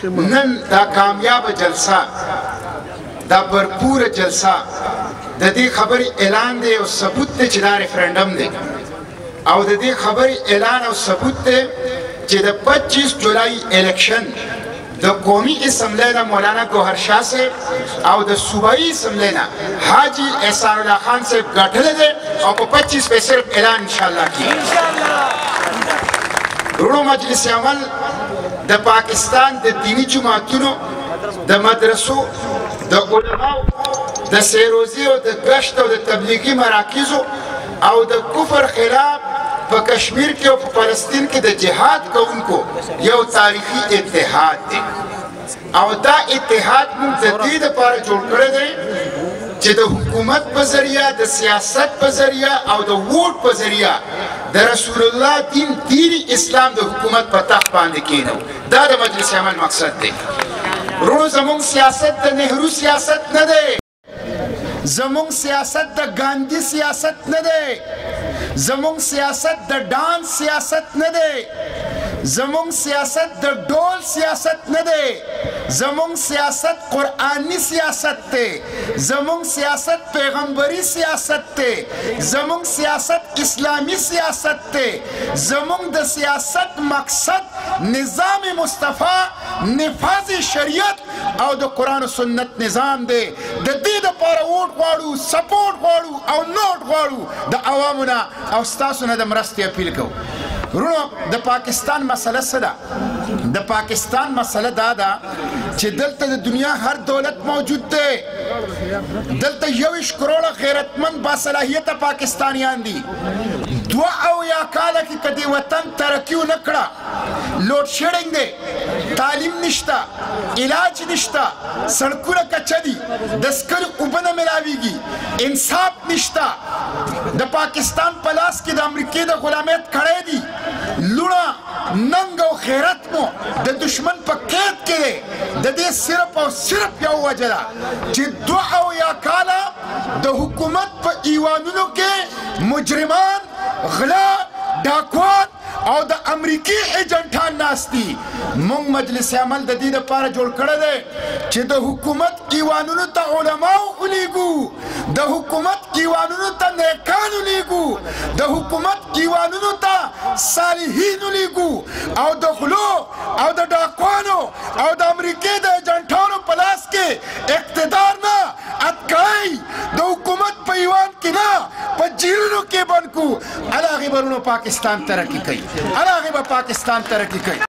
نن دا کامیاب جلسه دا برپور جلسه د دې خبرې اعلان دی او ثبوت دی چې دا ریفرنډم دی او د دې خبرې اعلان او ثبوت دی چې د 25 جولای الیکشن د قومي اسمبلی نه مولانا ګوهر شاه صاحب او د صوبایي اسمبلی نه حاجي احسان الله خان صاحب ګټلی دی او په 25 په صرف اعلان انشاءالله کیږي ورونو مجلس عمل د پاکستان د دینی جماعتونو د مدرسو د علماو د سیروزي او د ګشت او د تبلیغي مراکزو او د کفر خلاف په کشمیر کې او په فلسطین کې د جهاد کوونکو یو تاریخي اتحاد دی او دا اتحاد موږ د دې لپاره جوړ کړی دی چې د حکومت په ذریعه د سیاست په ذریعه او د ووټ په ذریعه د رسول الله دین اسلام د حکومت په تخت باندې کینو دا د مجلس عمل مقصد دی ورونو زموږ سیاست د نهرو سیاست نه دی زموږ سیاست د ګاندھی سیاست نه دی زموږ سیاست د ډانس سیاست نه دی زموږ سیاست د ډول سیاست نه دی زموږ سیاست قرآنی سیاست دی زموږ سیاست پیغمبري سیاست دی زموږ سیاست اسلامی سیاست دی زموږ د سیاست مقصد نظام مصطفی نفاذ شریعت او د قرآن و سنت نظام دی د دې دپاره ووټ غواړو سپورټ غواړو او نوټ غواړو د عوامو نه او ستاسو نه د مرستې اپیل کوو ورونو د پاکستان مسله څه ده د پاکستان مسله دا ده چې دلته د دنیا هر دولت موجود دی دلته 21 کروڑه غیرتمند باصلاحیته پاکستانیان دي 2 کاله کې که دې وطن ترقي ونه کړه لوډ شیډینګ دی تعلیم نشته علاج نشته سړکونه کچه دي د سکرو اوبه نه میلاویږي انصاف نشته د پاکستان په لاس کې د امریکې د غلامیت کړی دي لوڼه ننګ او خیرت مو د دشمن په قید کې دی د دې صرف او صرف یو وجه ده چې 2 کاله د حکومت په ایوانونو کې مجرمان غلا ډاکوان او د امریکي ایجنټان ناست دي موږ مجلس عمل د دې لپاره جوړ کړی دی چې د حکومت ایوانونو ته علماو ولیږو د حکومت ایوانونو ته نیکان ولیږو د حکومت ایوانونو ته صالحین ولیږو او د غلو او د ډاکوانو او د امریکې د ایجنټانو په لاس کې اقتدار نه اتکای د حکومت په ایوان کې نه په جیلونو کې بند کو هغې به ورونو پاکستان ترقي کوي هغې به پاکستان ترقي کوي